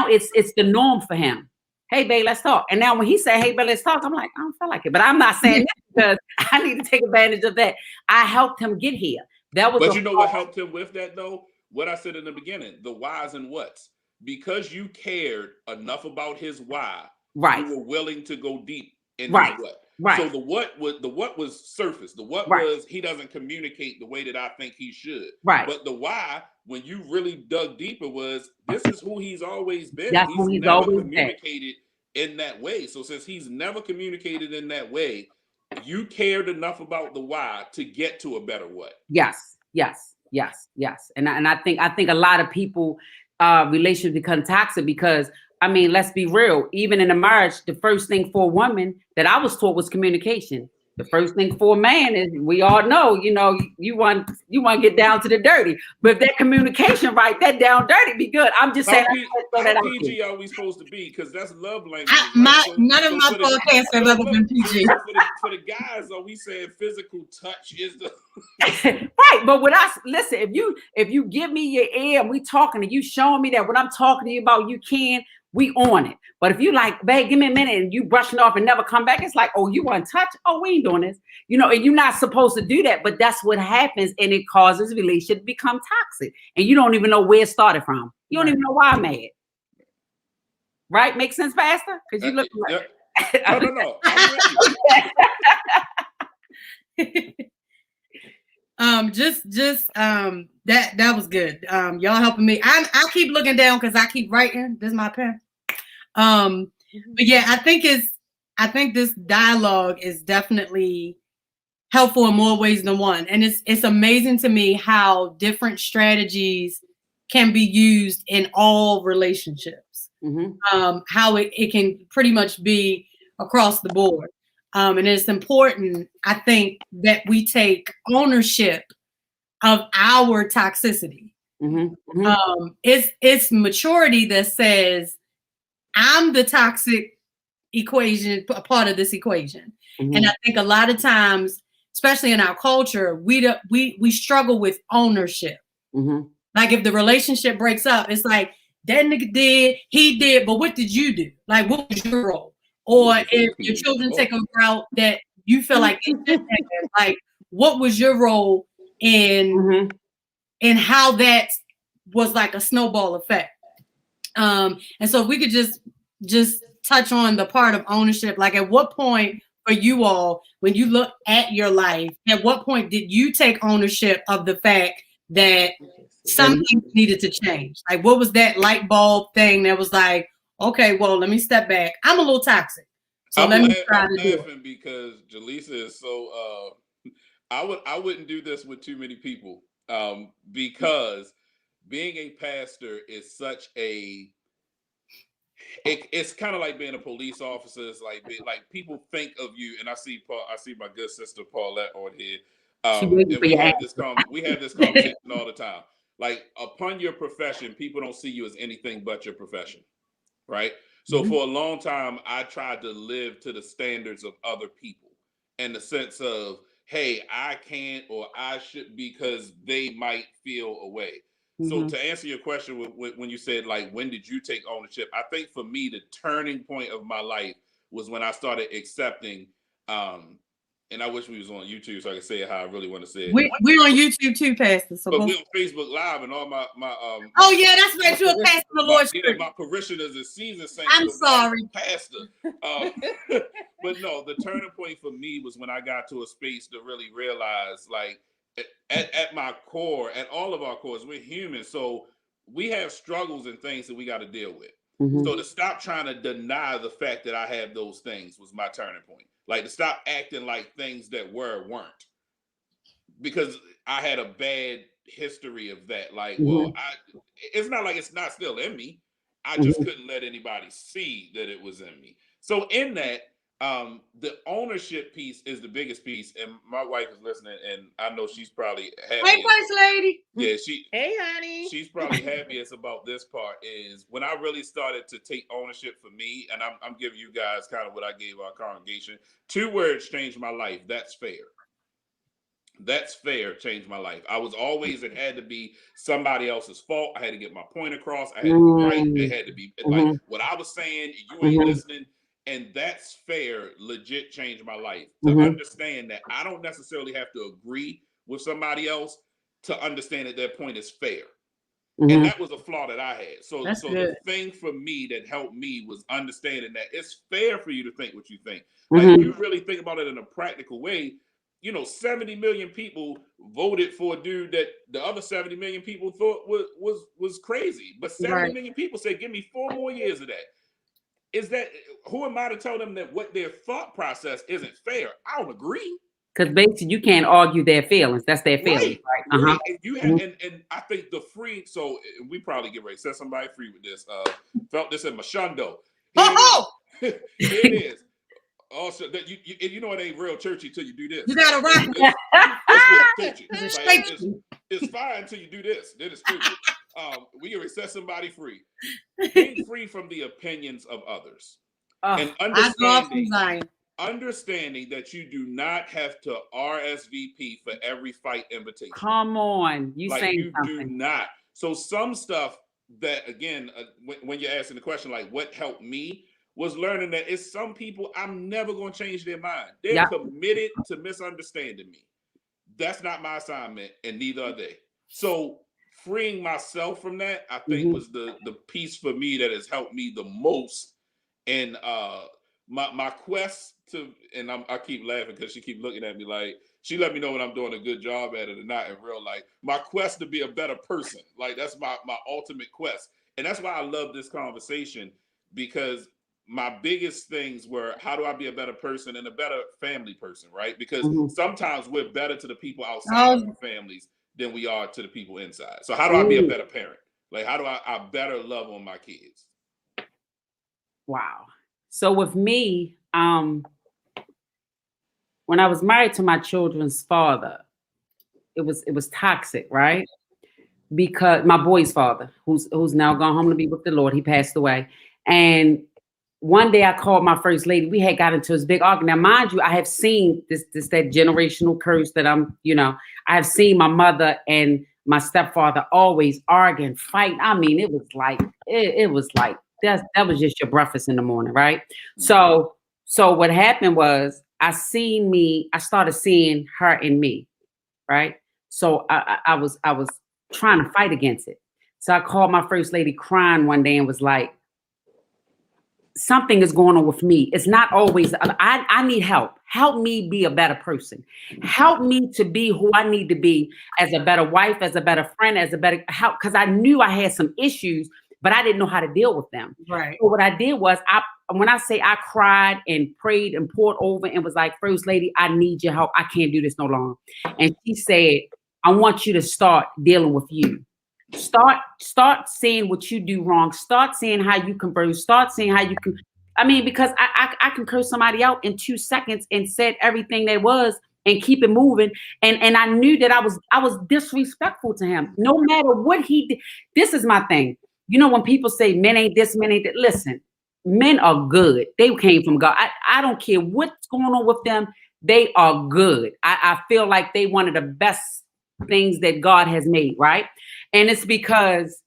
it's the norm for him. Hey, babe, let's talk. And now when he said, hey, babe, let's talk, I'm like, I don't feel like it. But I'm not saying that because I need to take advantage of that. I helped him get here. That was. But you know what helped him with that though? What I said in the beginning, the whys and whats. Because you cared enough about his why, right. you were willing to go deep in right. his what. Right. So the what was surface. The what was he doesn't communicate the way that I think he should. Right. But the why, when you really dug deeper, was this is who he's always been. That's who he's never always communicated in that way. So since he's never communicated in that way, you cared enough about the why to get to a better what. Yes. And I think a lot of people relations become toxic because I mean, let's be real. Even in a marriage, the first thing for a woman that I was taught was communication. The first thing for a man is we all know, you want to get down to the dirty. But if that communication right, that down dirty be good. I'm just saying. How PG are we supposed to be? Because that's love language. None of my podcasts have ever been PG. For the guys, are we saying physical touch is the right? But when listen, if you give me your ear and we talking and you showing me that what I'm talking to you about, you can. We on it. But if you like, babe, give me a minute and you brushing off and never come back, it's like, oh, you want to touch? Oh, we ain't doing this. And you're not supposed to do that. But that's what happens. And it causes relationship to become toxic. And you don't even know where it started from. You don't even know why I'm mad. Right? Make sense, Pastor? Because you look like... No. That was good. Y'all helping me. I keep looking down because I keep writing. This is my pen. But yeah, I think this dialogue is definitely helpful in more ways than one. And it's amazing to me how different strategies can be used in all relationships. How it can pretty much be across the board. And it's important, I think, that we take ownership of our toxicity. It's maturity that says, I'm the toxic equation, a part of this equation. And I think a lot of times, especially in our culture, we struggle with ownership. Like if the relationship breaks up, it's like, that nigga did, he did, but what did you do? Like, what was your role? Or if your children take a route that you feel like they did, like, what was your role in how that was like a snowball effect? And so if we could just touch on the part of ownership, like at what point for you all, when you look at your life, at what point did you take ownership of the fact that something needed to change? Like, what was that light bulb thing that was like, okay, well, let me step back. I'm a little toxic. So I'm laughing because Jaleesa is so I wouldn't do this with too many people because being a pastor is such a it's kind of like being a police officer. It's like people think of you, and I see my good sister Paulette on here. And we have this conversation all the time. Like, upon your profession, people don't see you as anything but your profession, right? So for a long time, I tried to live to the standards of other people in the sense of, hey, I can't or I should because they might feel away. So to answer your question, when you said, like, when did you take ownership? I think for me, the turning point of my life was when I started accepting, and I wish we was on YouTube so I could say it how I really want to say it. We're on YouTube too, Pastor. So but we're on Facebook Live and all my oh yeah, that's right. You're a pastor of the Lord's Church. My parishioners is seasoned saints. I'm sorry, pastor. But no, the turning point for me was when I got to a space to really realize, like, at my core, at all of our cores, we're human, so we have struggles and things that we got to deal with. So to stop trying to deny the fact that I have those things was my turning point. Like, to stop acting like things that weren't, because I had a bad history of that. Like, well, it's not like it's not still in me. I just couldn't let anybody see that it was in me. So in that, the ownership piece is the biggest piece, and my wife is listening, and I know she's probably happy. Hey, first lady. Yeah, hey, honey. She's probably happiest about this part is when I really started to take ownership for me, and I'm giving you guys kind of what I gave our congregation. 2 words changed my life. That's fair. That's fair changed my life. I was always, it had to be somebody else's fault. I had to get my point across. I had to be right. It had to be like what I was saying, you ain't listening. And that's fair, legit changed my life. To understand that I don't necessarily have to agree with somebody else to understand that their point is fair. And that was a flaw that I had. So the thing for me that helped me was understanding that it's fair for you to think what you think. Like you really think about it in a practical way. 70 million people voted for a dude that the other 70 million people thought was crazy. But 70 million people said, give me 4 more years of that. Is that, who am I to tell them that what their thought process isn't fair? I don't agree. Because basically you can't argue their feelings. That's their feelings, right? Right. And you have, and I think the free, so we probably get ready to set somebody free with this. Felt this in Mashundo. Here it is. Also, that you know it ain't real churchy till you do this. You gotta rock. It's fine until you do this. Then it's stupid. We can set somebody free. Being free from the opinions of others. And understanding that you do not have to RSVP for every fight invitation. Come on, you do not. So some stuff that, again, when you're asking the question, like what helped me, was learning that it's some people I'm never going to change their mind. They're committed to misunderstanding me. That's not my assignment, and neither are they. So freeing myself from that, I think, was the piece for me that has helped me the most. And my quest to, and I keep laughing because she keep looking at me like, she let me know when I'm doing a good job at it or not in real life. My quest to be a better person, like that's my ultimate quest. And that's why I love this conversation, because my biggest things were, how do I be a better person and a better family person, right? Because sometimes we're better to the people outside of our families than we are to the people inside. So how do I be a better parent? Like, how do I better love on my kids? Wow. So with me, when I was married to my children's father, it was toxic, right? Because my boy's father, who's now gone home to be with the Lord, he passed away. And one day I called my first lady. We had got into this big argument. Now, mind you, I have seen that generational curse that I have seen my mother and my stepfather always arguing, fighting. I mean, it was like that was just your breakfast in the morning, right? So what happened was I started seeing her in me, right? So I was trying to fight against it. So I called my first lady crying one day and was like, something is going on with me. It's not always, I need help. Help me be a better person. Help me to be who I need to be as a better wife, as a better friend, as a better help. Because I knew I had some issues, but I didn't know how to deal with them. Right. So what I did was, when I say I cried and prayed and poured over and was like, First Lady, I need your help. I can't do this no longer. And she said, I want you to start dealing with you. Start seeing what you do wrong. Start seeing how you converse. Start seeing how you can. I mean, because I can curse somebody out in 2 seconds and said everything there was and keep it moving. And I knew that I was disrespectful to him, no matter what he did. This is my thing. When people say men ain't this, men ain't that. Listen, men are good. They came from God. I don't care what's going on with them. They are good. I feel like they one of the best things that God has made, right? And it's because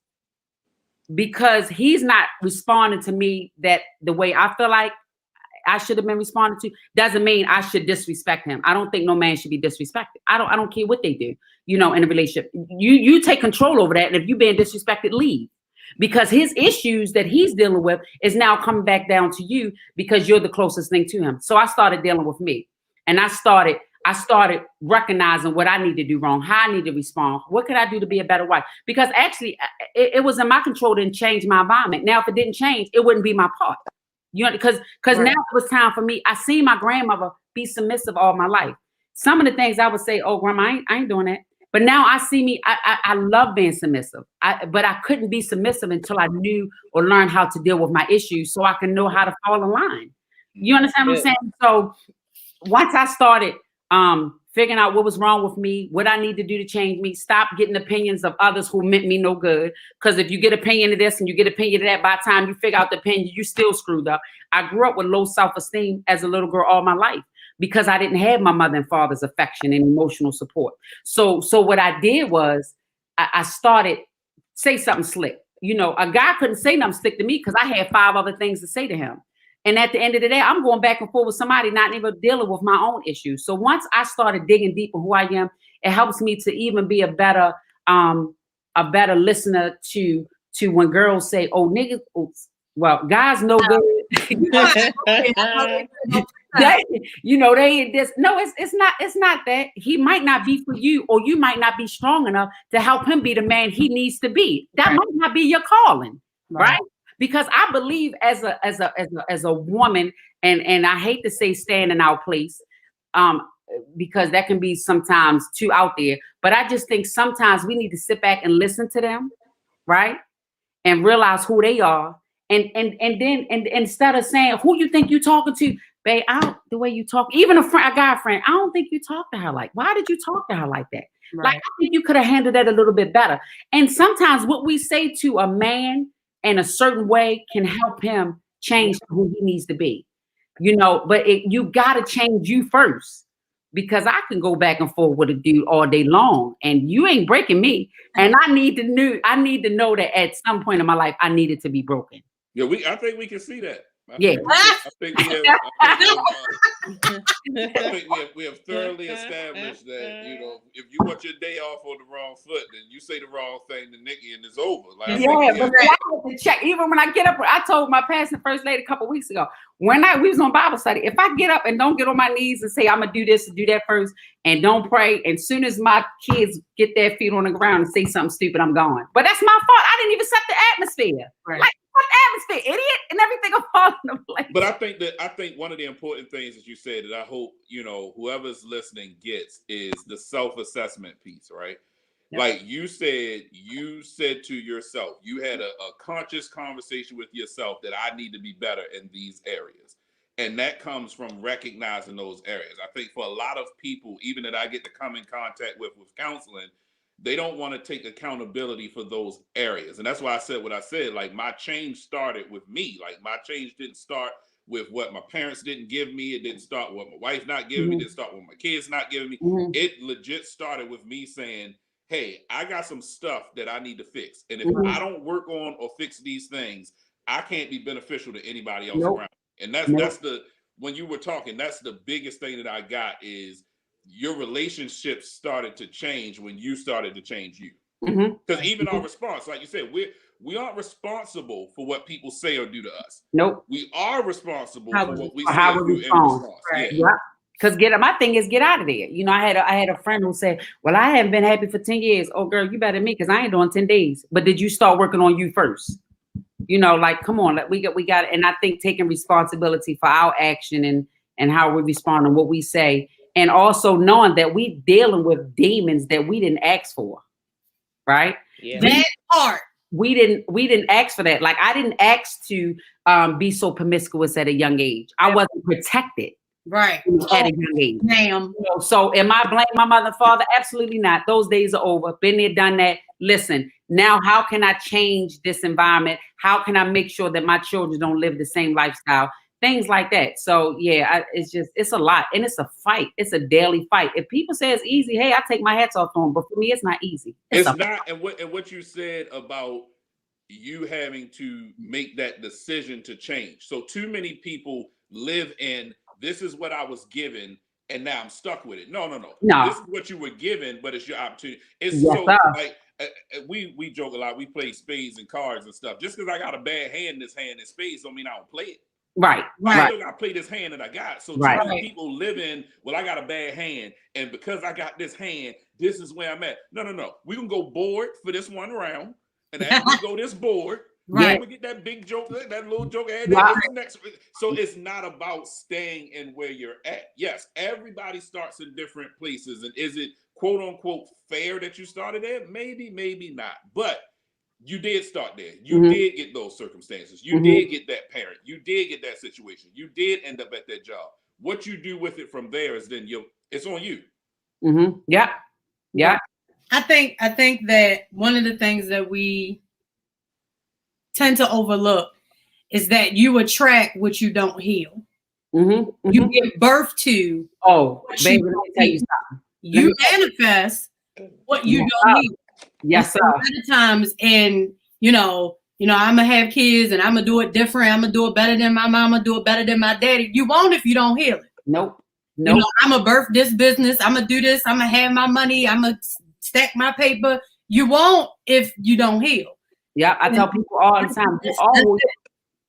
he's not responding to me that the way I feel like I should have been responded to, doesn't mean I should disrespect him. I don't think no man should be disrespected. I don't care what they do, in a relationship. You take control over that. And if you're being disrespected, leave. Because his issues that he's dealing with is now coming back down to you because you're the closest thing to him. So I started dealing with me. And I started recognizing what I need to do wrong, how I need to respond. What could I do to be a better wife? Because actually, it was in my control to change my environment. Now, if it didn't change, it wouldn't be my part. Because right. Now it was time for me. I seen my grandmother be submissive all my life. Some of the things I would say, oh, Grandma, I ain't doing that. But now I see me, I love being submissive. But I couldn't be submissive until I knew or learned how to deal with my issues so I can know how to fall in line. You understand what I'm saying? So once I started figuring out what was wrong with me, what I need to do to change me, stop getting opinions of others who meant me no good. Because if you get opinion of this and you get opinion of that, by the time you figure out the opinion, you still screwed up. I grew up with low self-esteem as a little girl all my life because I didn't have my mother and father's affection and emotional support. So what I did was I started say something slick. You know, a guy couldn't say nothing slick to me because I had 5 other things to say to him. And at the end of the day, I'm going back and forth with somebody not even dealing with my own issues. So once I started digging deep in who I am, it helps me to even be a better listener to when girls say, "Oh, niggas," well, guys know good. That, you know, they this. No, it's not that. He might not be for you, or you might not be strong enough to help him be the man he needs to be. That might not be your calling, right? Because I believe as a woman, and I hate to say stand in our place, because that can be sometimes too out there. But I just think sometimes we need to sit back and listen to them, right? And realize who they are. And then instead of saying, who you think you talking to, babe, the way you talk, even a guy friend, I don't think you talk to her why did you talk to her like that? Right. Like, I think you could have handled that a little bit better. And sometimes what we say to a man in a certain way can help him change who he needs to be, you know, but you got to change you first. Because I can go back and forth with a dude all day long, and you ain't breaking me. And I need to know that at some point in my life, I needed to be broken. Yeah, I think we can see that. I think we have thoroughly established that, you know, if you want your day off on the wrong foot, then you say the wrong thing to Nikki and it's over. Like, but I have to check. Even when I get up, I told my pastor first lady a couple weeks ago, we was on Bible study, if I get up and don't get on my knees and say, I'm going to do this and do that first, and don't pray, and soon as my kids get their feet on the ground and say something stupid, I'm gone. But that's my fault. I didn't even set the atmosphere. Right. Like, what atmosphere, idiot? And everything will fall into place. But I think one of the important things that you said that I hope, you know, whoever's listening gets is the self-assessment piece, right? Yep. Like you said to yourself, you had a conscious conversation with yourself that I need to be better in these areas. And that comes from recognizing those areas. I think for a lot of people, even that I get to come in contact with counseling, they don't want to take accountability for those areas. And that's why I said what I said. Like, my change started with me. Like, my change didn't start with what my parents didn't give me. It didn't start with what my wife not giving me. It didn't start with my kids not giving me. It legit started with me saying, hey, I got some stuff that I need to fix. And if I don't work on or fix these things, I can't be beneficial to anybody else around. And that's when you were talking, that's the biggest thing that I got is your relationships started to change when you started to change you. Because even our response, like you said, we aren't responsible for what people say or do to us. Nope. We are responsible for what we say how or we do in response. Right. Yeah. Because my thing is get out of there. You know, I had a friend who said, well, I haven't been happy for 10 years. Oh, girl, you better than me because I ain't doing 10 days. But did you start working on you first? You know, like, come on, like we got, and I think taking responsibility for our action and how we respond and what we say. And also knowing that we dealing with demons that we didn't ask for, right? Yeah. That part. We didn't ask for that. Like, I didn't ask to be so promiscuous at a young age. I wasn't protected. Right. At a young age. Damn. You know, so am I blaming my mother and father? Absolutely not. Those days are over. Been there, done that. Listen, now how can I change this environment? How can I make sure that my children don't live the same lifestyle? Things like that. So yeah, it's a lot, and it's a fight. It's a daily fight. If people say it's easy, hey, I take my hats off on them. But for me, it's not easy. It's not. And what you said about you having to make that decision to change. So too many people live in this is what I was given, and now I'm stuck with it. No. This is what you were given, but it's your opportunity. It's so like we joke a lot. We play spades and cards and stuff. Just because I got a bad hand in this hand in spades don't mean I don't play it. Right. I still got to play this hand that I got. So too many people live in, well, I got a bad hand, and because I got this hand, this is where I'm at. No. We can go board for this one round, and after we go this board, we get that big joke, that little joke. Next. So it's not about staying in where you're at. Yes, everybody starts in different places, and is it quote unquote fair that you started there? Maybe not, but you did start there. You did get those circumstances. You did get that parent. You did get that situation. You did end up at that job. What you do with it from there is then it's on you. Yeah. I think that one of the things that we tend to overlook is that you attract what you don't heal. You give birth to. Oh, what baby, you let me don't tell you need. something. You manifest what you don't need. Yes, sir. A lot of times, and I'm gonna have kids, and I'm gonna do it different. I'm gonna do it better than my mama, do it better than my daddy. You won't if you don't heal it. Nope. I'm gonna birth this business. I'm gonna do this. I'm gonna have my money. I'm gonna stack my paper. You won't if you don't heal. Yeah, I tell people all the time,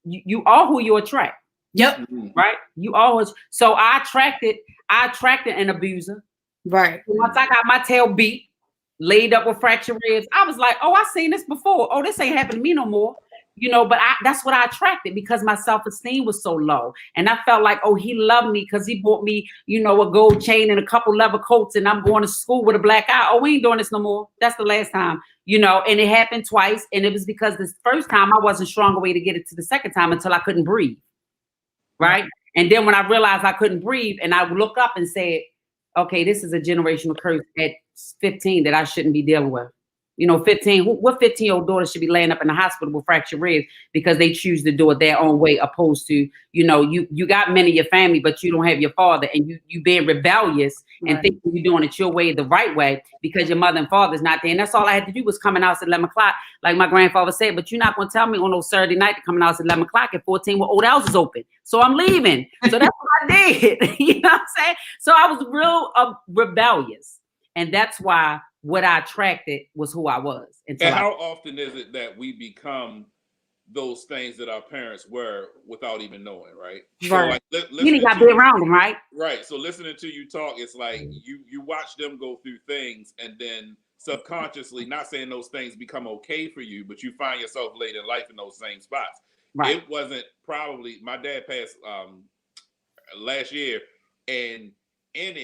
you are who you attract. Yep. Right. You always. So I attracted an abuser. Right. Once I got my tail beat, laid up with fractured ribs, I was like, oh, I seen this before. Oh, this ain't happening to me no more. But that's what I attracted, because my self-esteem was so low. And I felt like, oh, he loved me because he bought me, a gold chain and a couple leather coats, and I'm going to school with a black eye. Oh, we ain't doing this no more. That's the last time, and it happened twice. And it was because this first time I wasn't strong away to get it to the second time until I couldn't breathe. Right. And then when I realized I couldn't breathe, and I look up and said, okay, this is a generational curse at 15 that I shouldn't be dealing with. 15, what 15-year-old daughter should be laying up in the hospital with fractured ribs because they choose to do it their own way, opposed to, you got men in your family, but you don't have your father, and you being rebellious and thinking you're doing it your way, the right way, because your mother and father's not there. And that's all I had to do was come in the house at 11 o'clock, like my grandfather said, but you're not going to tell me on those Saturday night to come in the house at 11 o'clock at 14 when old house is open. So I'm leaving. So that's what I did. You know what I'm saying? So I was real rebellious. And that's why what I attracted was who I was. And how often is it that we become those things that our parents were without even knowing, right? Right. So you got to be around them, right? Right. So listening to you talk, it's like you watch them go through things, and then subconsciously, not saying those things become okay for you, but you find yourself late in life in those same spots. Right. It wasn't probably, my dad passed last year, and in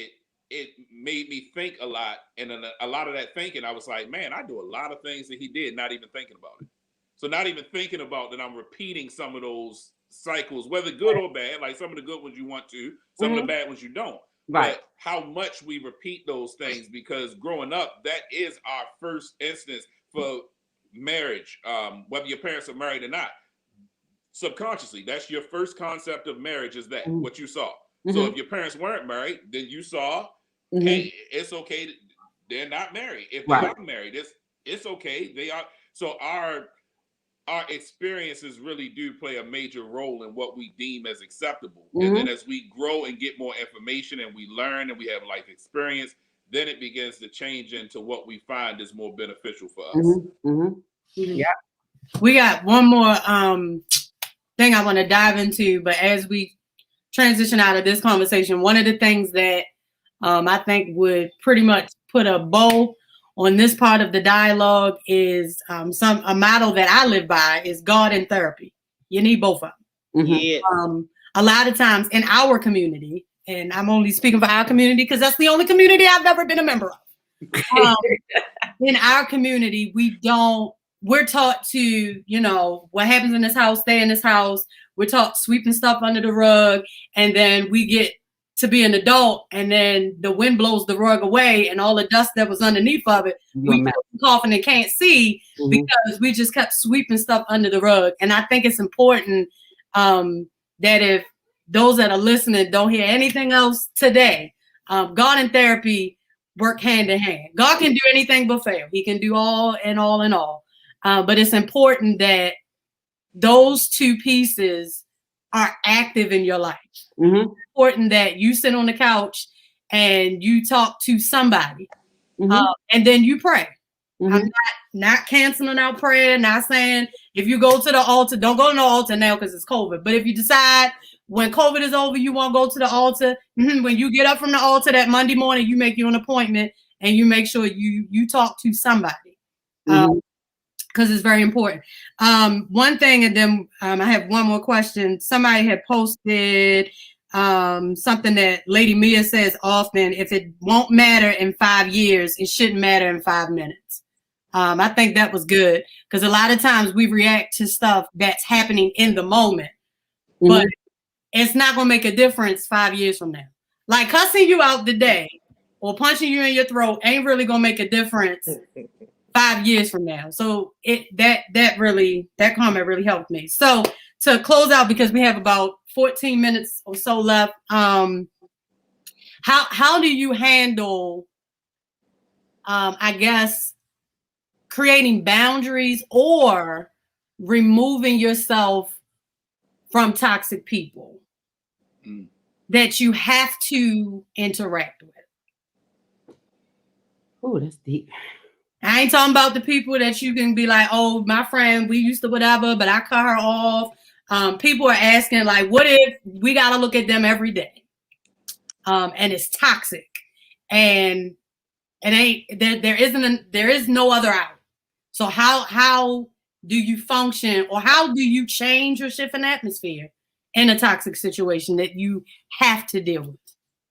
it made me think a lot. And a lot of that thinking, I was like, man, I do a lot of things that he did, not even thinking about it. So not even thinking about that I'm repeating some of those cycles, whether good or bad, like some of the good ones you want to, some of the bad ones you don't. Right. But how much we repeat those things, because growing up, that is our first instance for marriage, whether your parents are married or not. Subconsciously, that's your first concept of marriage, is that what you saw. So if your parents weren't married, then you saw, hey, it's okay. They're not married. If they are married, it's okay. They are. So our experiences really do play a major role in what we deem as acceptable. And then as we grow and get more information and we learn and we have life experience, then it begins to change into what we find is more beneficial for us. Yeah. We got one more thing I want to dive into, but as we transition out of this conversation, one of the things that I think would pretty much put a bow on this part of the dialogue is a model that I live by is God and therapy. You need both of them. Yeah. A lot of times in our community, and I'm only speaking for our community because that's the only community I've ever been a member of. In our community, we're taught to, what happens in this house, stay in this house. We're taught sweeping stuff under the rug, and then we get to be an adult, and then the wind blows the rug away, and all the dust that was underneath of it, we coughing and can't see because we just kept sweeping stuff under the rug. And I think it's important that if those that are listening don't hear anything else today, God and therapy work hand in hand. God can do anything but fail. He can do all and all and all. But it's important that those two pieces are active in your life. It's important that you sit on the couch and you talk to somebody, and then you pray. I'm not canceling out prayer, not saying if you go to the altar, don't go to the altar now because it's COVID. But if you decide when COVID is over, you want to go to the altar, when you get up from the altar that Monday morning, you make you an appointment and you make sure you talk to somebody. Because it's very important. One thing, and then I have one more question. Somebody had posted something that Lady Mia says often: if it won't matter in 5 years, it shouldn't matter in 5 minutes. I think that was good, because a lot of times we react to stuff that's happening in the moment, but it's not going to make a difference 5 years from now. Like cussing you out today or punching you in your throat ain't really going to make a difference 5 years from now. So that comment really helped me. So to close out, because we have about 14 minutes or so left, how do you handle, I guess, creating boundaries or removing yourself from toxic people that you have to interact with? Oh, that's deep. I ain't talking about the people that you can be like, oh, my friend, we used to whatever, but I cut her off. People are asking, like, what if we got to look at them every day? And it's toxic, and it ain't there is no other out. So how do you function, or how do you change or shift an atmosphere in a toxic situation that you have to deal with?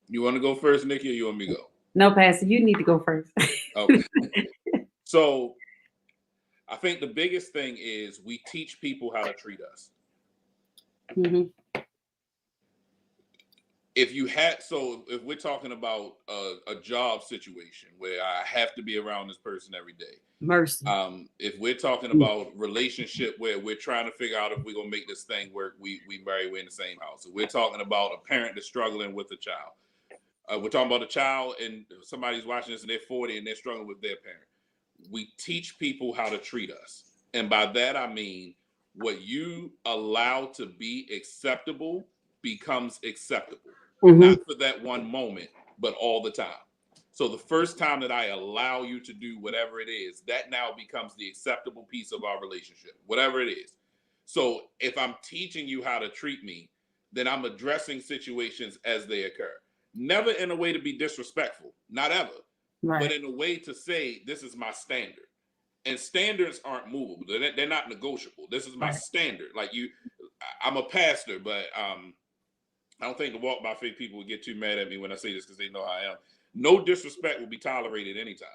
You want to go first, Nikki, or you want me to go? No, Pastor, you need to go first. Okay. So I think the biggest thing is we teach people how to treat us. Mm-hmm. If we're talking about a job situation where I have to be around this person every day, Mercy. if we're talking about relationship where we're trying to figure out if we're gonna make this thing work, we're in the same house. If we're talking about a parent that's struggling with a child, we're talking about a child and somebody's watching this and they're 40 and they're struggling with their parent. We teach people how to treat us, and by that I mean what you allow to be acceptable becomes acceptable. Mm-hmm. Not for that one moment, but all the time. So the first time that I allow you to do whatever it is, that now becomes the acceptable piece of our relationship, whatever it is. So if I'm teaching you how to treat me, then I'm addressing situations as they occur. Never in a way to be disrespectful, not ever, Right. but in a way to say, this is my standard. And standards aren't movable. They're not negotiable. This is my standard. Like I'm a pastor, but I don't think the walk by faith people would get too mad at me when I say this because they know how I am. No disrespect will be tolerated anytime,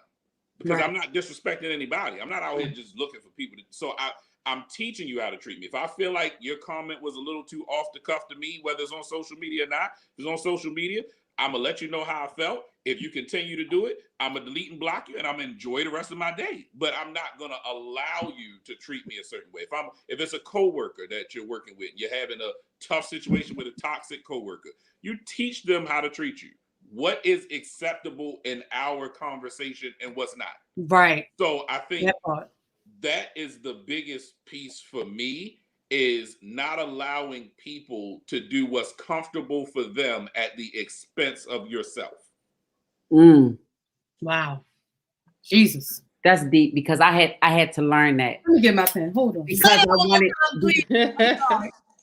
because I'm not disrespecting anybody. I'm not out here just looking for people to. So I'm teaching you how to treat me. If I feel like your comment was a little too off the cuff to me, whether it's on social media or not, if it's on social media, I'm gonna let you know how I felt. If you continue to do it, I'm gonna delete and block you, and I'm gonna enjoy the rest of my day. But I'm not gonna allow you to treat me a certain way. If it's a coworker that you're working with, and you're having a tough situation with a toxic coworker, you teach them how to treat you. What is acceptable in our conversation and what's not. Right. So I think that is the biggest piece for me, is not allowing people to do what's comfortable for them at the expense of yourself. Wow. Jesus. That's deep, because I had to learn that. Let me get my pen. Hold on. Because I wanted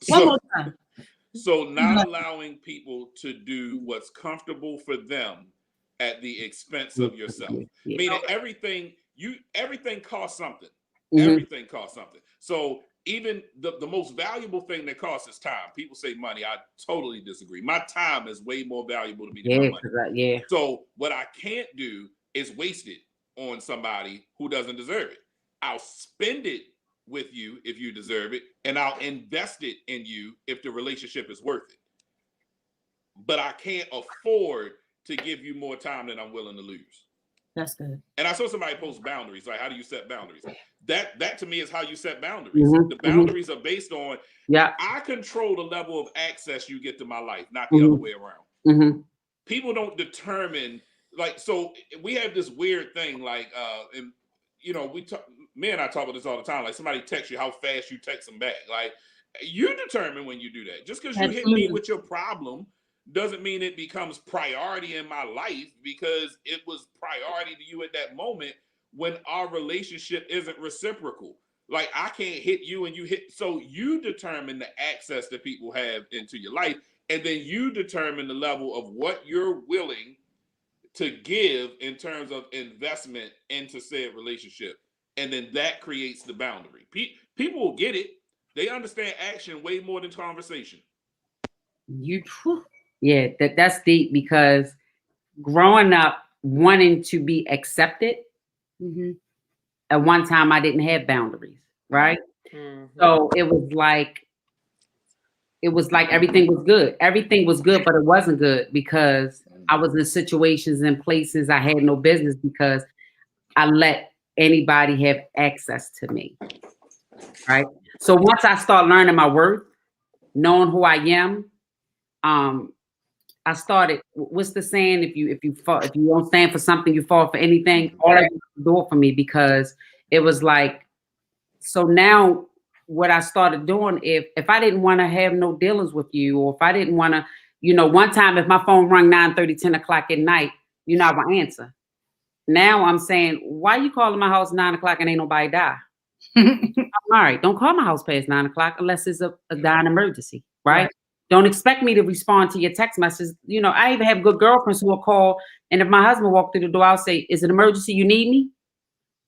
one more time. So not allowing people to do what's comfortable for them at the expense of yourself. Meaning everything costs something. Mm-hmm. Everything costs something. So even the most valuable thing that costs is time. People say money. I totally disagree. My time is way more valuable to me than my money. So what I can't do is waste it on somebody who doesn't deserve it. I'll spend it with you if you deserve it, and I'll invest it in you if the relationship is worth it. But I can't afford to give you more time than I'm willing to lose. That's good. And I saw somebody post boundaries. Like, how do you set boundaries? That to me is how you set boundaries. Mm-hmm. The boundaries are based on, I control the level of access you get to my life, not the other way around. Mm-hmm. People don't determine, like, so we have this weird thing, like, and you know, me and I talk about this all the time. Like, somebody texts you, how fast you text them back. Like, you determine when you do that. Just because you hit me with your problem doesn't mean it becomes priority in my life, because it was priority to you at that moment when our relationship isn't reciprocal. Like, I can't hit you and you hit. So you determine the access that people have into your life, and then you determine the level of what you're willing to give in terms of investment into said relationship. And then that creates the boundary. People will get it. They understand action way more than conversation. That's deep, because growing up wanting to be accepted, at one time I didn't have boundaries, right? Mm-hmm. So it was like everything was good. Everything was good, but it wasn't good, because I was in situations and places I had no business, because I let anybody have access to me, right? So once I start learning my worth, knowing who I am, I started. What's the saying? If you don't stand for something, you fall for anything. All that do it for me because it was like. So now, what I started doing, if I didn't want to have no dealings with you, or if I didn't want to, one time if my phone rang 9:30, 10 o'clock at night, you're not gonna answer. Now I'm saying, why you calling my house 9 o'clock and ain't nobody die? All right, don't call my house past 9 o'clock unless it's a dying emergency, right? Don't expect me to respond to your text message. I even have good girlfriends who will call, and if my husband walked through the door, I'll say, "Is it an emergency? You need me?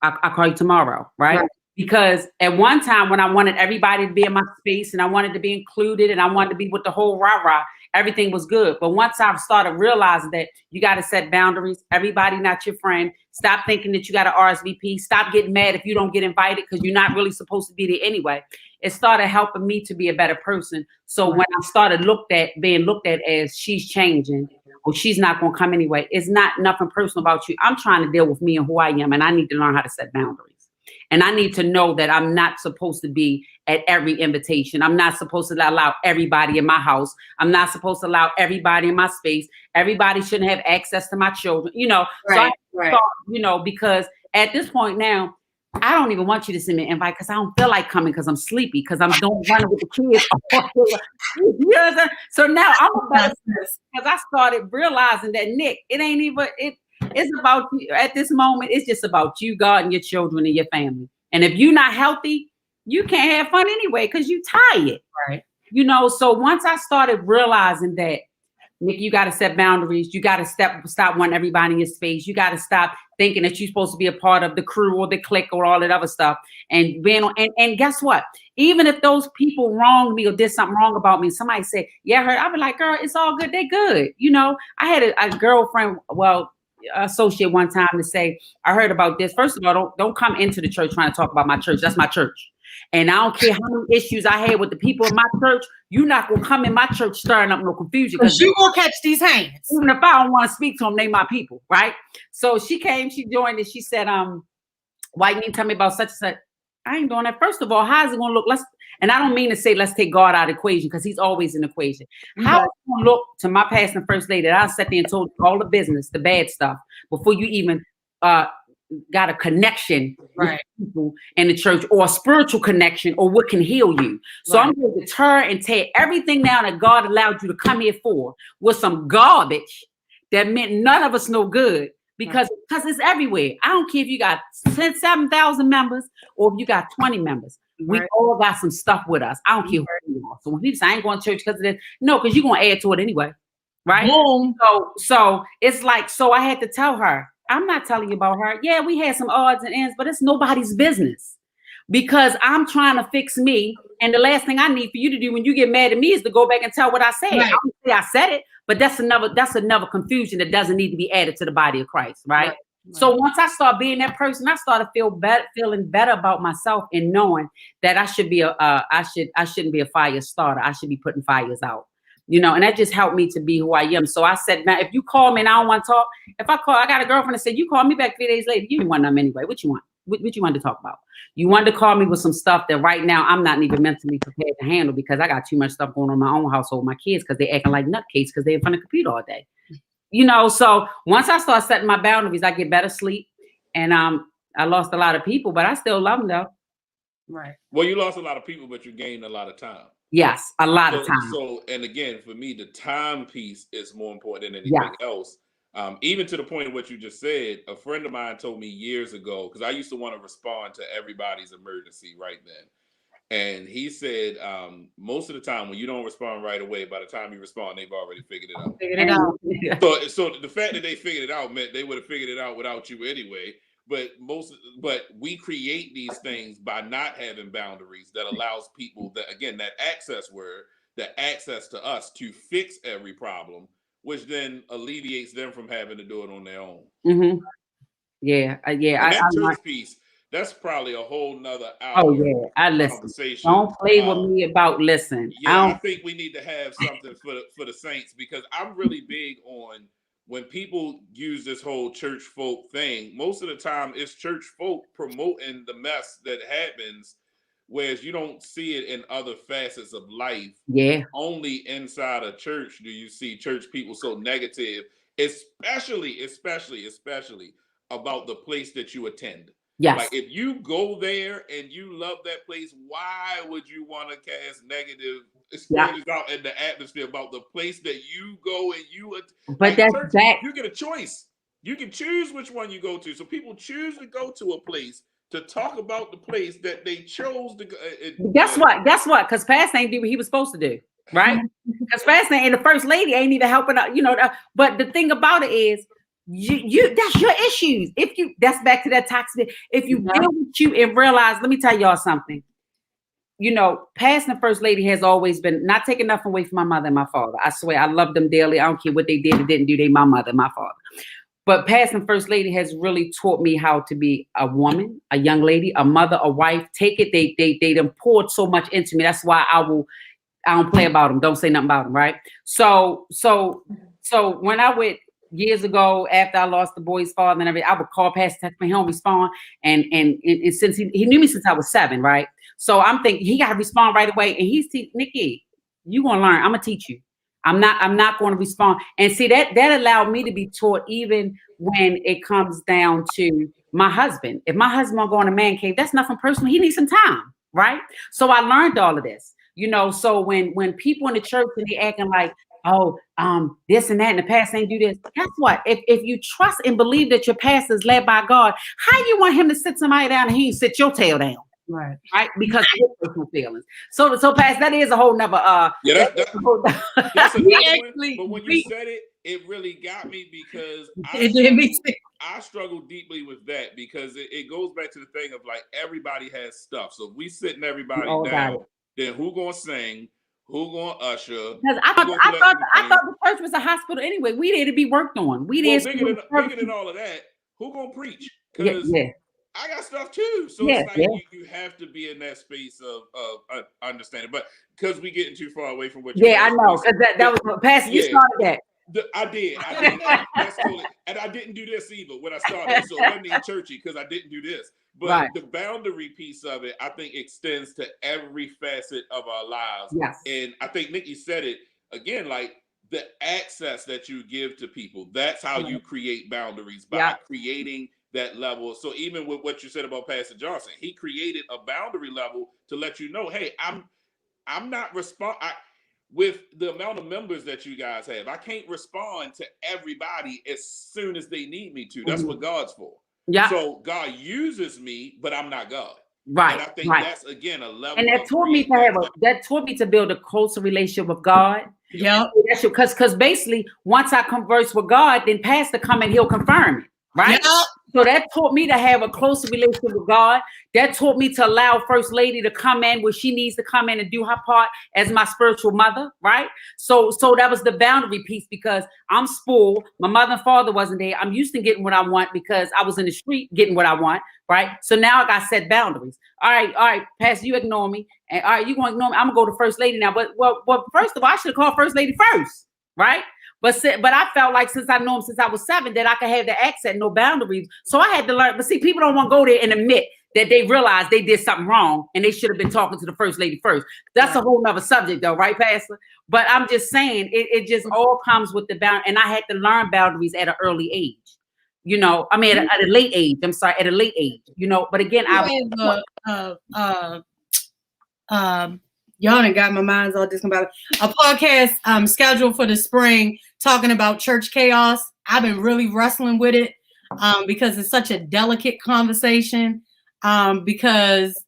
I'll call you tomorrow," right? Because at one time when I wanted everybody to be in my space and I wanted to be included and I wanted to be with the whole rah-rah, everything was good. But once I started realizing that you got to set boundaries, everybody not your friend. Stop thinking that you got to RSVP. Stop getting mad if you don't get invited because you're not really supposed to be there anyway. It started helping me to be a better person. So when I started being looked at as she's changing or she's not going to come anyway, it's not nothing personal about you. I'm trying to deal with me and who I am, and I need to learn how to set boundaries. And I need to know that I'm not supposed to be at every invitation. I'm not supposed to allow everybody in my house. I'm not supposed to allow everybody in my space. Everybody shouldn't have access to my children, because at this point now, I don't even want you to send me an invite because I don't feel like coming because I'm sleepy, because I'm doing running with the kids. So now I'm about because I started realizing that, Nick, it ain't even it's about you at this moment. It's just about you, God, and your children and your family. And if you're not healthy, you can't have fun anyway because you're tired. Right. So once I started realizing that, Nick, you got to set boundaries. You got to stop wanting everybody in your space. You got to stop thinking that you're supposed to be a part of the crew or the clique or all that other stuff. And and guess what? Even if those people wronged me or did something wrong about me, somebody said, "Yeah, I'll be like, girl, it's all good. They good." I had a girlfriend, associate one time to say, I heard about this. First of all, don't come into the church trying to talk about my church. That's my church. And I don't care how many issues I had with the people in my church, you're not going to come in my church stirring up no confusion. Because you will catch these hands. Even if I don't want to speak to them, they my people, right? So she came, she joined, and she said, why you need to tell me about such and such? I ain't doing that. First of all, how's it going to look? And I don't mean to say let's take God out of the equation because he's always in the equation. How is it going to look to my past and first lady that I sat there and told you all the business, the bad stuff, before you even got a connection with people in the church, or a spiritual connection, or what can heal you? So I'm going to deter and tear everything down that God allowed you to come here for with some garbage that meant none of us no good. Because it's everywhere. I don't care if you got 7,000 members or if you got 20 members. We all got some stuff with us. I don't care who you are. So when people say I ain't going to church because of this, no, because you're going to add to it anyway. Right? So it's like, so I had to tell her, I'm not telling you about her. Yeah, we had some odds and ends, but it's nobody's business. Because I'm trying to fix me. And the last thing I need for you to do when you get mad at me is to go back and tell what I said. I don't say I said it, but that's another confusion that doesn't need to be added to the body of Christ, right? So once I start being that person, I started feeling better about myself and knowing that I should be I shouldn't be a fire starter. I should be putting fires out. And that just helped me to be who I am. So I said, now, if you call me and I don't want to talk, I got a girlfriend that said, you call me back 3 days later, you didn't want them anyway. What you want? What you wanted to talk about? You wanted to call me with some stuff that right now I'm not even mentally prepared to handle because I got too much stuff going on in my own household with my kids because they're acting like nutcase because they're in front of the computer all day. So once I start setting my boundaries, I get better sleep. And I lost a lot of people, but I still love them though. Right. Well, you lost a lot of people, but you gained a lot of time. Yes, a lot of time. So, and again, for me, the time piece is more important than anything else. Even to the point of what you just said, a friend of mine told me years ago, because I used to want to respond to everybody's emergency right then. And he said, most of the time when you don't respond right away, by the time you respond, they've already figured it out. So the fact that they figured it out meant they would have figured it out without you anyway. But we create these things by not having boundaries that allows people that, again, that access to us to fix every problem, which then alleviates them from having to do it on their own. Mm-hmm. Yeah. And that church piece, that's probably a whole nother hour. Oh yeah, I listen. Conversation. Don't play with me about listen. Yeah, I think we need to have something for the saints, because I'm really big on when people use this whole church folk thing. Most of the time, it's church folk promoting the mess that happens whereas you don't see it in other facets of life. Yeah. Only inside a church do you see church people so negative, especially about the place that you attend. Yes. Like if you go there and you love that place, why would you want to cast negative aspersions out in the atmosphere about the place that you go and you? But like that's church, that. you get a choice. You can choose which one you go to. So people choose to go to a place to talk about the place that they chose to go. Guess what? Because Pastor ain't do what he was supposed to do, right? Because Pastor and the first lady ain't even helping out, but the thing about it is, you that's your issues. That's back to that toxic. If you deal with you and realize, let me tell y'all something. Pastor and first lady has always been not taking nothing away from my mother and my father. I swear, I love them dearly. I don't care what they did or didn't do. They my mother and my father. But Pastor and first lady has really taught me how to be a woman, a young lady, a mother, a wife. Take it. They done poured so much into me. That's why I don't play about them. Don't say nothing about them. Right. So when I went years ago, after I lost the boy's father and everything, I would call Pastor, text me, he don't respond. And since he knew me since I was 7, right? So I'm thinking he got to respond right away. And he's Nikki, you gonna learn. I'm gonna teach you. I'm not going to respond. And see that allowed me to be taught even when it comes down to my husband. If my husband going to man cave, that's nothing personal. He needs some time, right? So I learned all of this, So when people in the church and they acting like, oh, this and that, and the pastor ain't do this. Guess what? If you trust and believe that your pastor is led by God, how you want him to sit somebody down and he ain't sit your tail down? Right. Because of your personal feelings. So Pastor, that is a whole nother that's another one. But when you said it, it really got me because I struggle deeply with that because it goes back to the thing of like everybody has stuff. So if we sitting everybody down, then who gonna sing? Who gonna usher? Because I thought the church was a hospital anyway. We there to be worked on. Bigger than all of that. Who gonna preach? Because I got stuff too. So it's like you have to be in that space of understanding. But because we getting too far away from what you I know. Because that was Pastor, you started that. I did. That's totally, and I didn't do this either when I started. So it wasn't even churchy because I didn't do this. But the boundary piece of it, I think, extends to every facet of our lives. Yes. And I think Nikki said it again, like the access that you give to people. That's how you create boundaries by creating that level. So even with what you said about Pastor Johnson, he created a boundary level to let you know, hey, I'm not with the amount of members that you guys have. I can't respond to everybody as soon as they need me to. That's what God's for. Yeah. So God uses me, but I'm not God. Right. And I think that's again a level. And that taught me to build a closer relationship with God. Yeah. Because basically, once I converse with God, then Pastor come and he'll confirm it. Right. Yep. So that taught me to have a closer relationship with God. That taught me to allow First Lady to come in where she needs to come in and do her part as my spiritual mother, right? So that was the boundary piece because I'm spoiled. My mother and father wasn't there. I'm used to getting what I want because I was in the street getting what I want, right? So now I got set boundaries. All right, Pastor, you ignore me. And all right, you going to ignore me. I'm going to go to First Lady now. But first of all, I should have called First Lady first, right? But I felt like since I know him since I was 7, that I could have the accent, no boundaries. So I had to learn. But see, people don't want to go there and admit that they realized they did something wrong and they should have been talking to the First Lady first. That's a whole nother subject though, right, Pastor? But I'm just saying it just all comes with the bound. And I had to learn boundaries at an early age. At a late age. I'm sorry, at a late age. But again, y'all done got my mind's all discombobulated. A podcast scheduled for the spring talking about church chaos. I've been really wrestling with it because it's such a delicate conversation because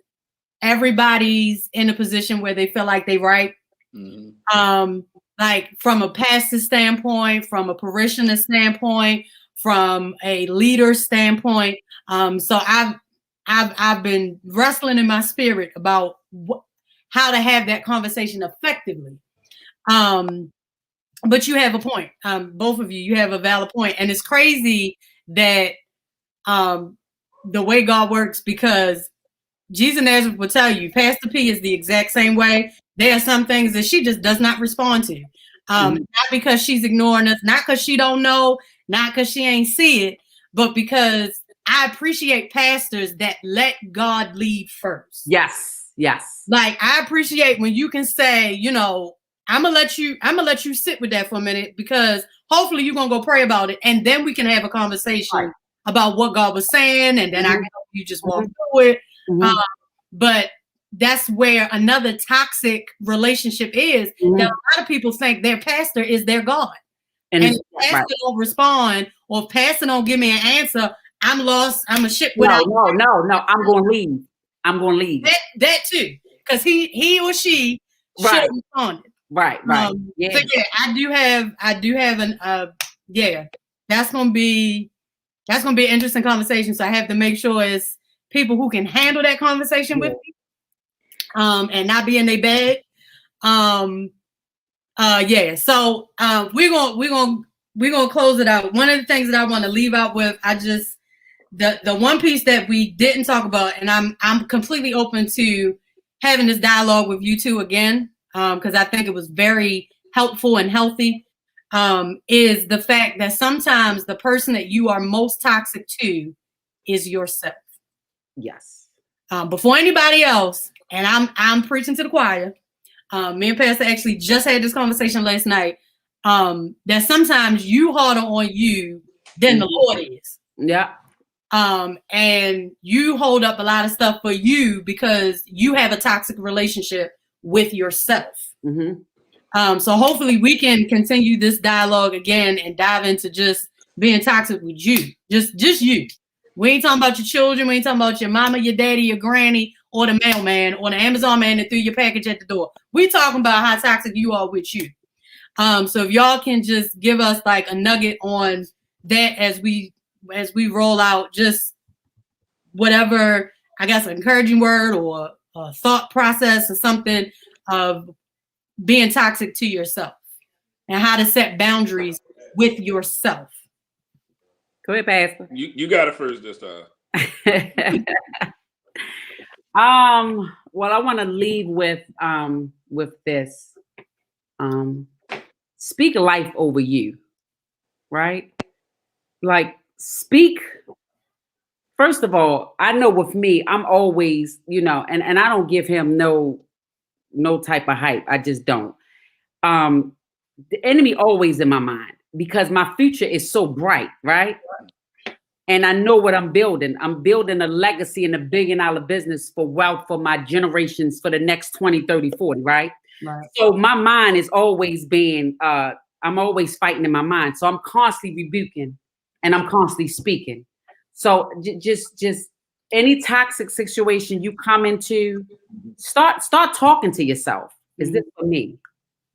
everybody's in a position where they feel like they right. Mm-hmm. Like from a pastor standpoint, from a parishioner standpoint, from a leader standpoint. So I've been wrestling in my spirit about how to have that conversation effectively. But you have a point. Both of you have a valid point. And it's crazy that the way God works, because Jesus Nazareth will tell you, Pastor P is the exact same way. There are some things that she just does not respond to. Not because she's ignoring us, not because she don't know, not because she ain't see it, but because I appreciate pastors that let God lead first. Yes. Yes. Like, I appreciate when you can say, you know, I'm gonna let you sit with that for a minute, because hopefully you're gonna go pray about it, and then we can have a conversation Right. about what God was saying, and then I Mhm. can help you just walk through it. Mhm. But that's where another toxic relationship is. Mhm. That a lot of people think their pastor is their God. And And it's- if pastor right. don't respond, or if pastor don't give me an answer, I'm lost. I'm a ship No, without. no. I'm going to leave. I'm going to leave. That too, because he or she should Right. have responded. Right. So yeah, I do have an yeah. That's gonna be an interesting conversation. So I have to make sure it's people who can handle that conversation with me, and not be in their bag. Yeah. So we're gonna close it out. One of the things that I want to leave out with, the one piece that we didn't talk about, and I'm completely open to having this dialogue with you two again, because I think it was very helpful and healthy, is the fact that sometimes the person that you are most toxic to is yourself. Yes. Before anybody else, and I'm preaching to the choir. Me and Pastor actually just had this conversation last night. That sometimes you harder on you than the Lord is. Yeah. And you hold up a lot of stuff for you because you have a toxic relationship with yourself. Mm-hmm. So hopefully we can continue this dialogue again and dive into just being toxic with you. Just you. We ain't talking about your children. We ain't talking about your mama, your daddy, your granny, or the mailman, or the Amazon man that threw your package at the door. We talking about how toxic you are with you. So if y'all can just give us like a nugget on that as we roll out, just whatever, I guess, an encouraging word or a thought process or something of being toxic to yourself and how to set boundaries with yourself. Go ahead, Pastor. You got it first this time. Well, I want to leave with this. Speak life over you, right? Like, speak. First of all, I know with me, I'm always, and I don't give him no type of hype. I just don't. The enemy always in my mind because my future is so bright, right? And I know what I'm building. I'm building a legacy and $1 billion business for wealth for my generations for the next 20, 30, 40, right? Right. So my mind is always being, I'm always fighting in my mind. So I'm constantly rebuking and I'm constantly speaking. So just any toxic situation you come into, start talking to yourself. Is this for me?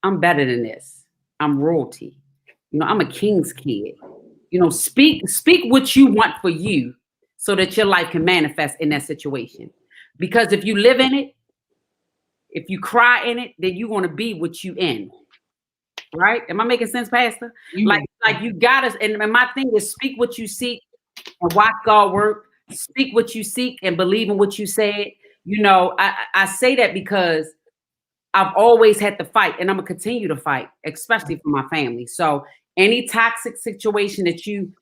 I'm better than this. I'm royalty. I'm a king's kid. Speak what you want for you so that your life can manifest in that situation. Because if you live in it, if you cry in it, then you're going to be what you in. Right? Am I making sense, Pastor? Like you got us. And my thing is speak what you seek and watch God work. Speak what you seek and believe in what you said. I say that because I've always had to fight and I'm going to continue to fight, especially for my family. So any toxic situation that you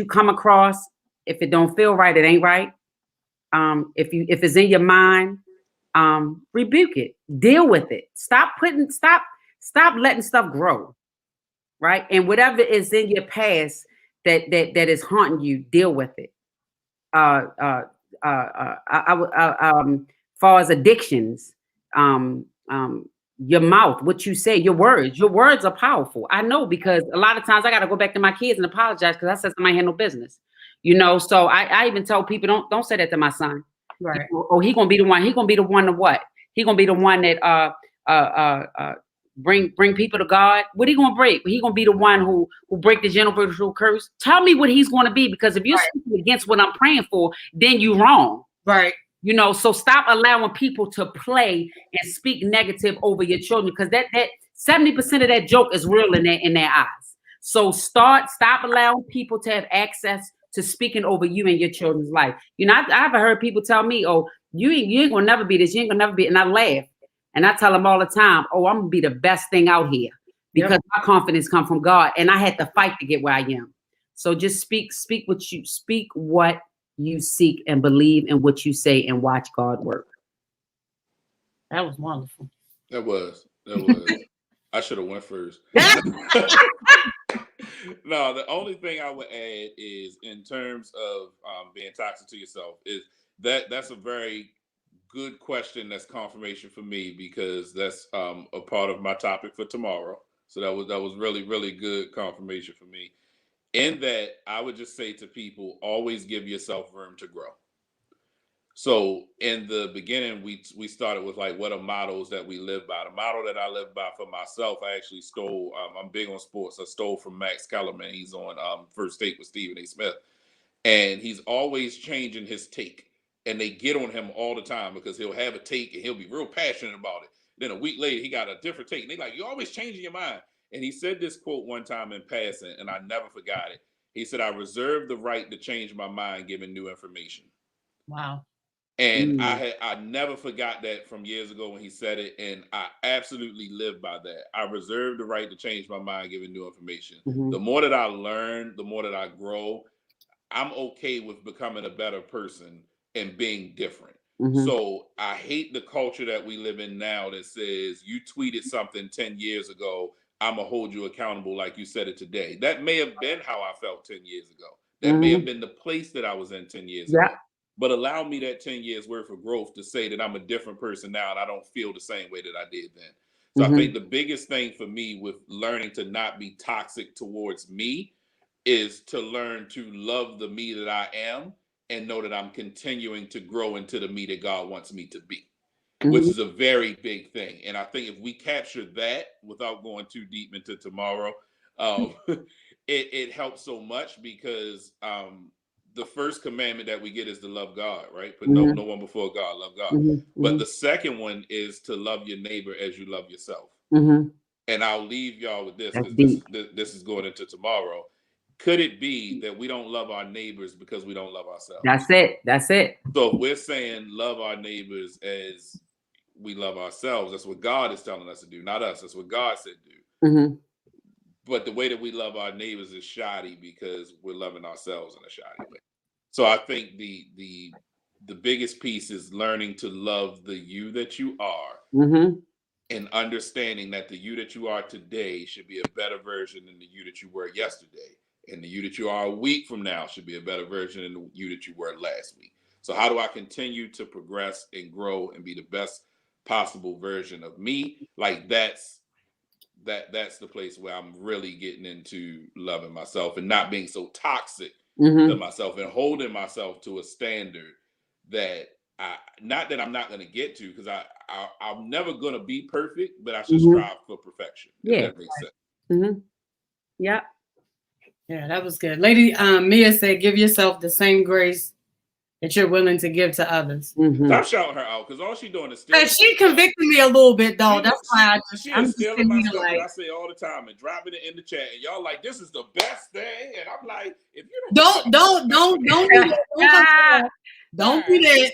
come across, if it don't feel right, it ain't right. If it's in your mind, rebuke it, deal with it. Stop letting stuff grow. Right. And whatever is in your past that is haunting you, deal with it. Far as addictions, your mouth, what you say, your words are powerful. I know, because a lot of times I got to go back to my kids and apologize because I said somebody had no business, so I even tell people don't say that to my son. Right. He gonna be the one. He gonna be the one to what? He gonna be the one that bring people to God. What he gonna break? He gonna be the one who break the generational curse. Tell me what he's gonna be, because if you're speaking against what I'm praying for, then you're wrong. Right. So stop allowing people to play and speak negative over your children, because that 70% of that joke is real in their eyes. So stop allowing people to have access to speaking over you and your children's life. I've heard people tell me, "Oh, you ain't gonna never be this. You ain't gonna never be," and I laugh and I tell them all the time, "Oh, I'm gonna be the best thing out here because my confidence comes from God, and I had to fight to get where I am." So just speak what you seek and believe in what you say and watch God work. That was wonderful. That was. I should have went first. No, the only thing I would add is in terms of being toxic to yourself is that's a very good question. That's confirmation for me because that's a part of my topic for tomorrow. So that was really, really good confirmation for me. In that, I would just say to people, always give yourself room to grow. So in the beginning, we started with like what are mottos that we live by. The motto that I live by for myself, I actually stole. I'm big on sports. I stole from Max Kellerman. He's on First Take with Stephen A. Smith, and he's always changing his take. And they get on him all the time because he'll have a take and he'll be real passionate about it. Then a week later, he got a different take, and they like, you're always changing your mind. And he said this quote one time in passing, and I never forgot it. He said, "I reserve the right to change my mind given new information." Wow. And I never forgot that from years ago when he said it, and I absolutely live by that. I reserve the right to change my mind given new information. The more that I learn, the more that I grow, I'm okay with becoming a better person and being different. So I hate the culture that we live in now that says you tweeted something 10 years ago, I'm going to hold you accountable like you said it today. That may have been how I felt 10 years ago. That may have been the place that I was in 10 years ago. But allow me that 10 years worth of growth to say that I'm a different person now and I don't feel the same way that I did then. So I think the biggest thing for me with learning to not be toxic towards me is to learn to love the me that I am and know that I'm continuing to grow into the me that God wants me to be, which is a very big thing. And I think if we capture that without going too deep into tomorrow, it helps so much because the first commandment that we get is to love God, right? Put no one before God, love God. But the second one is to love your neighbor as you love yourself. And I'll leave y'all with this because this is going into tomorrow. Could it be that we don't love our neighbors because we don't love ourselves? That's it. So if we're saying love our neighbors as we love ourselves, that's what God is telling us to do, not us. That's what God said do. But the way that we love our neighbors is shoddy because we're loving ourselves in a shoddy way. So I think the biggest piece is learning to love the you that you are and understanding that the you that you are today should be a better version than the you that you were yesterday. And the you that you are a week from now should be a better version than the you that you were last week. So how do I continue to progress and grow and be the best possible version of me? Like that's the place where I'm really getting into loving myself and not being so toxic to myself and holding myself to a standard that not that I'm not going to get to, because I'm never going to be perfect, but I should strive for perfection. If that makes sense. Yeah, that was good. Lady Mia said, give yourself the same grace that you're willing to give to others. Stop shouting her out, because all she's doing is stealing. She convicted me a little bit, though. That's why I'm stealing my stuff. Like, I say all the time and dropping it in the chat, and y'all like, this is the best thing. And I'm like, if you don't do that. Don't do that.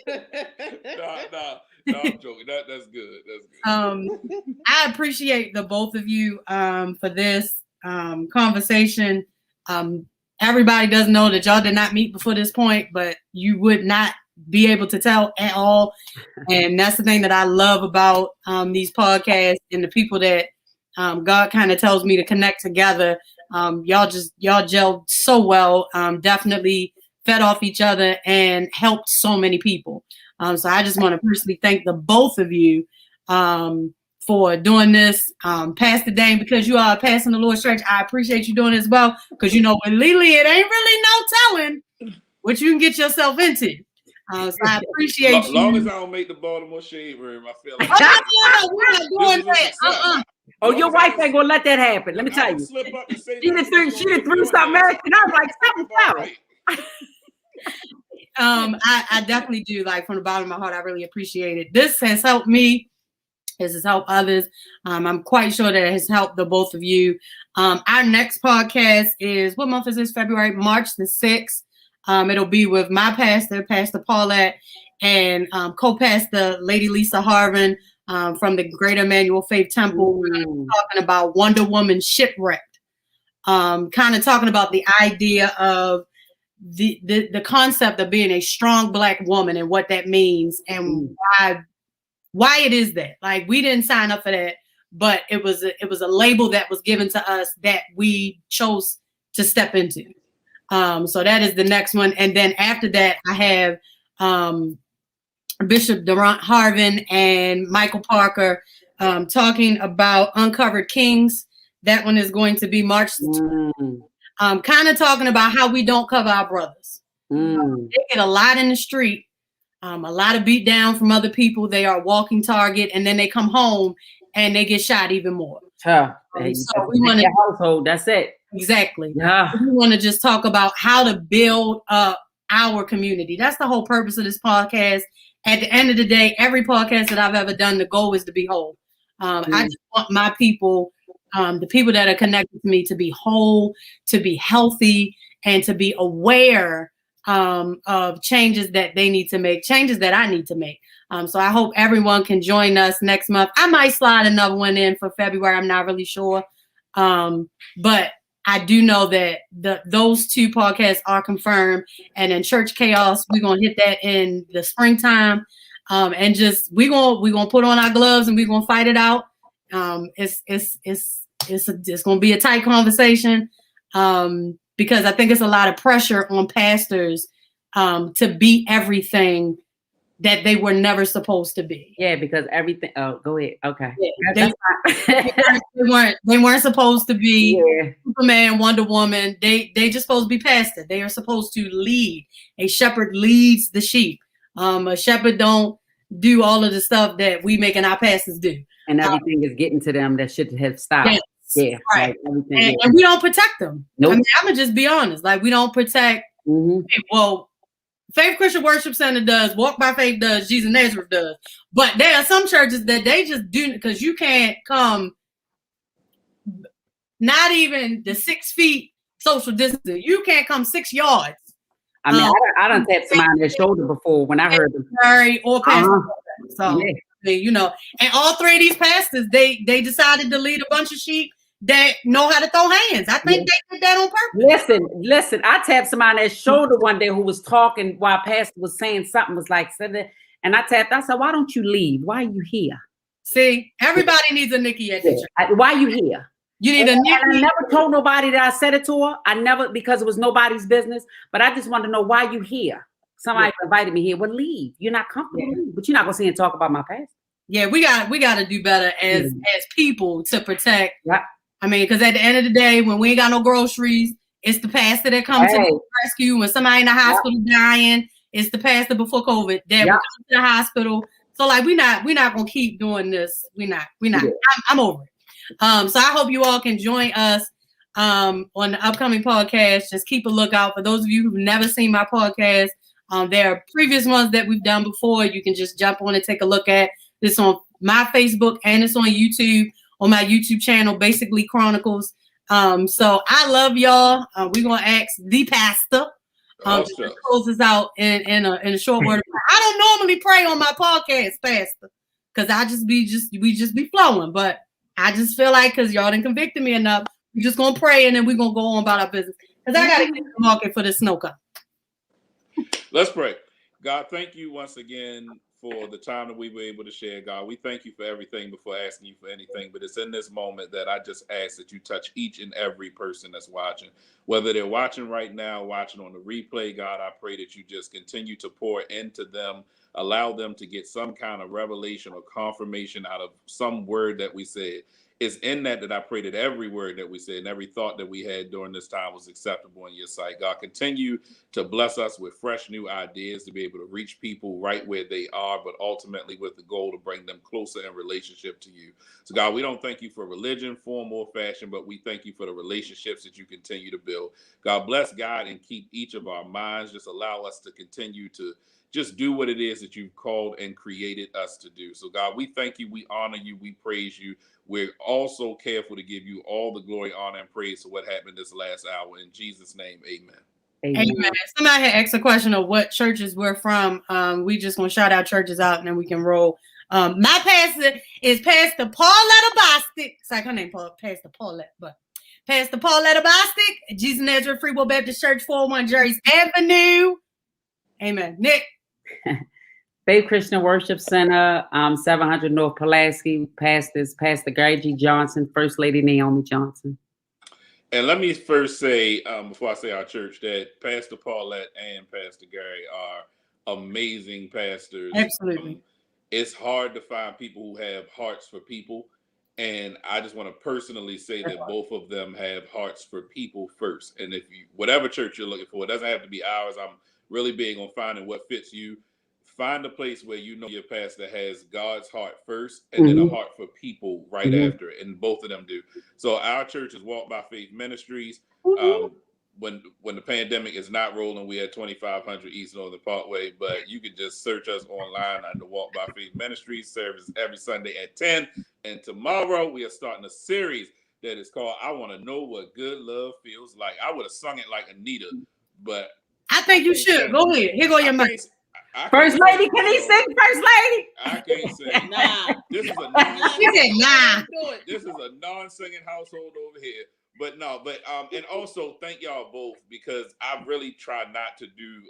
No, I'm joking. That's good. I appreciate the both of you for this conversation. Everybody does know that y'all did not meet before this point, but you would not be able to tell at all. And that's the thing that I love about these podcasts and the people that God kind of tells me to connect together. Y'all gelled so well, definitely fed off each other and helped so many people. So I just want to personally thank the both of you for doing this. Pastor Dane, because you are passing the Lord's church, I appreciate you doing it as well. Because you know, with Lily, it ain't really no telling what you can get yourself into. So I appreciate you. As long as I don't make the Baltimore Shade Room, I feel like we're not doing that. Oh, your wife ain't gonna let that happen. Let me tell you. Slip up and say she done threw something else, and I was like, something's out. I definitely do. Like, from the bottom of my heart, I really appreciate it. This has helped me. This has helped others. I'm quite sure that it has helped the both of you. Our next podcast is, what month is this? February, March the 6th. It'll be with my pastor, Pastor Paulette, and co-pastor Lady Lisa Harvin from the Greater Emmanuel Faith Temple. We're talking about Wonder Woman Shipwrecked. Kind of talking about the idea of the concept of being a strong Black woman and what that means, and why why it is that. Like, we didn't sign up for that, but it was a label that was given to us that we chose to step into. So that is the next one. And then after that, I have Bishop Durant Harvin and Michael Parker talking about Uncovered Kings. That one is going to be March. Kind of talking about how we don't cover our brothers. They get a lot in the street, a lot of beat down from other people. They are walking target, and then they come home and they get shot even more. So we want to household. That's it. Exactly. Yeah. We want to just talk about how to build up our community. That's the whole purpose of this podcast. At the end of the day, every podcast that I've ever done, the goal is to be whole. I just want my people, the people that are connected to me, to be whole, to be healthy, and to be aware of changes that they need to make, changes that I need to make. So I hope everyone can join us next month. I might slide another one in for February. I'm not really sure. But I do know that those two podcasts are confirmed. And then Church Chaos, we're going to hit that in the springtime. And just, we're gonna put on our gloves and we're going to fight it out. It's going to be a tight conversation. Because I think it's a lot of pressure on pastors to be everything that they were never supposed to be. Yeah, because everything. Oh, go ahead. Okay. Yeah, they weren't supposed to be Superman, Wonder Woman. They just supposed to be pastor. They are supposed to lead. A shepherd leads the sheep. A shepherd don't do all of the stuff that we making our pastors do. And everything is getting to them that should have stopped. Yes. Yeah, right. Like and we don't protect them. Nope. I mean, I'm gonna just be honest. Like, we don't protect. Well, Faith Christian Worship Center does, Walk by Faith does, Jesus Nazareth does. But there are some churches that they just do, because you can't come not even the 6 feet social distancing. You can't come 6 yards. I mean, I done tapped somebody on their shoulder before when I heard them. Or pastor. So, you know, and all 3 of these pastors, they decided to lead a bunch of sheep that know how to throw hands. I think they did that on purpose. Listen, I tapped somebody on their shoulder one day who was talking while pastor was saying something, was like, and I said, why don't you leave? Why are you here? See, everybody needs a Nikki at the church. Why are you here? You need a Nikki. And I never told nobody that I said it to her. I never, because it was nobody's business, but I just wanted to know why you here. Somebody invited me here. Well, leave. You're not comfortable, but you're not gonna sit and talk about my past. Yeah, we got to do better as people to protect. Yeah. I mean, because at the end of the day, when we ain't got no groceries, it's the pastor that comes to the rescue. When somebody in the hospital dying, it's the pastor before COVID that will come to the hospital. So like, we're not gonna keep doing this. We're not. Yeah. I'm over it. So I hope you all can join us on the upcoming podcast. Just keep a lookout. For those of you who've never seen my podcast, there are previous ones that we've done before. You can just jump on and take a look at. It's on my Facebook and it's on YouTube, on my YouTube channel, Basically Chronicles. So I love y'all. We're gonna ask the pastor to close us out in a short word. I don't normally pray on my podcast, Pastor, because we just be flowing. But I just feel like, because y'all didn't convict me enough, we're just gonna pray and then we're gonna go on about our business. Because I gotta get to the market for the snow cone. Let's pray. God, thank you once again for the time that we were able to share. God, we thank you for everything before asking you for anything, but it's in this moment that I just ask that you touch each and every person that's watching, whether they're watching right now, watching on the replay. God, I pray that you just continue to pour into them, allow them to get some kind of revelation or confirmation out of some word that we said. It's in that I pray that every word that we said and every thought that we had during this time was acceptable in your sight. God, continue to bless us with fresh new ideas to be able to reach people right where they are, but ultimately with the goal to bring them closer in relationship to you. So God, we don't thank you for religion, form, or fashion, but we thank you for the relationships that you continue to build. God, bless God and keep each of our minds. Just allow us to continue to just do what it is that you've called and created us to do. So God, we thank you, we honor you, we praise you. We're also careful to give you all the glory, honor, and praise for what happened this last hour. In Jesus' name, amen. Amen. Somebody had asked a question of what churches we're from. We just gonna shout out churches out and then we can roll. My pastor is Pastor Pauletta Bostic. It's like her name, Pastor Paulette, but Pastor Pauletta Bostic, Jesus Nazareth Free Will Baptist Church, 401 Jerry's Avenue. Amen. Nick. Faith Christian Worship Center, 700 North Pulaski. Pastors, Pastor Gary G. Johnson, First Lady Naomi Johnson. And let me first say, before I say our church, that Pastor Paulette and Pastor Gary are amazing pastors. Absolutely. It's hard to find people who have hearts for people. And I just want to personally say that both of them have hearts for people first. And if you, whatever church you're looking for, it doesn't have to be ours. I'm really big on finding what fits you. Find a place where you know your pastor has God's heart first and then a heart for people right after it. And both of them do. So our church is Walk by Faith Ministries. When the pandemic is not rolling, we had 2500 East Northern Parkway, but you can just search us online under Walk by Faith Ministries. Service every Sunday at 10. And tomorrow we are starting a series that is called I Want to Know What Good Love Feels Like. I would have sung it like Anita, but I think you should. Go ahead. Here go your mic. First Lady, can he sing? First Lady? I can't sing. Nah. This is a This is a non-singing household over here. But no, and also thank y'all both, because I really try not to do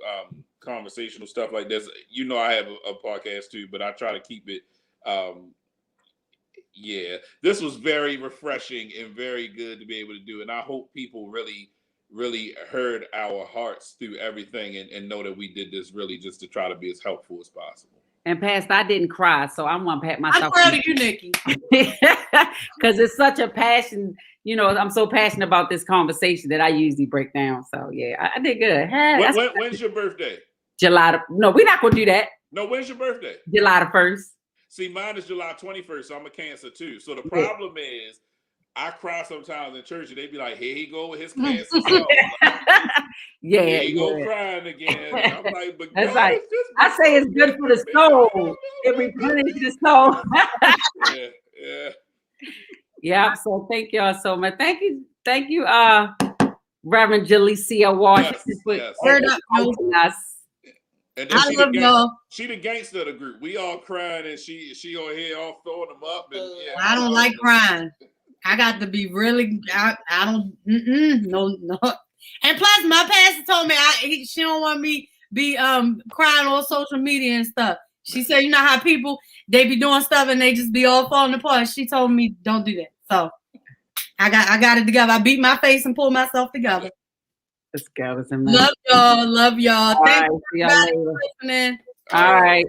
conversational stuff like this. You know, I have a podcast too, but I try to keep it. Yeah, this was very refreshing and very good to be able to do. And I hope people really heard our hearts through everything and know that we did this really just to try to be as helpful as possible. And Pastor, I didn't cry, so I'm gonna pat myself. I'm proud of you, Nikki. Because it's such a passion. You know, I'm so passionate about this conversation that I usually break down. So yeah, I did good. Hey, When's your birthday? July. No, we're not gonna do that. No, when's your birthday? July 1st. See, mine is July 21st, so I'm a Cancer too. So the problem is, I cry sometimes in church, and they be like, "Here he go with his cancer song." Yeah, here he go crying again. And I'm like, "But that's God, right. I say it's good for the soul. It replenishes the soul. yeah. Yeah. So thank y'all so much. Thank you, Reverend Jalecia Washington for helping us. And then I love y'all. She the gangster of the group. We all crying, and she on here all throwing them up. And, yeah, I don't like crying. I got to be really. I don't. No. And plus, my pastor told me she don't want me be crying on social media and stuff. She said, you know how people they be doing stuff and they just be all falling apart. She told me don't do that. So I got it together. I beat my face and pulled myself together. Let's go. Love y'all. All Thank right, you see y'all later. for listening. All right.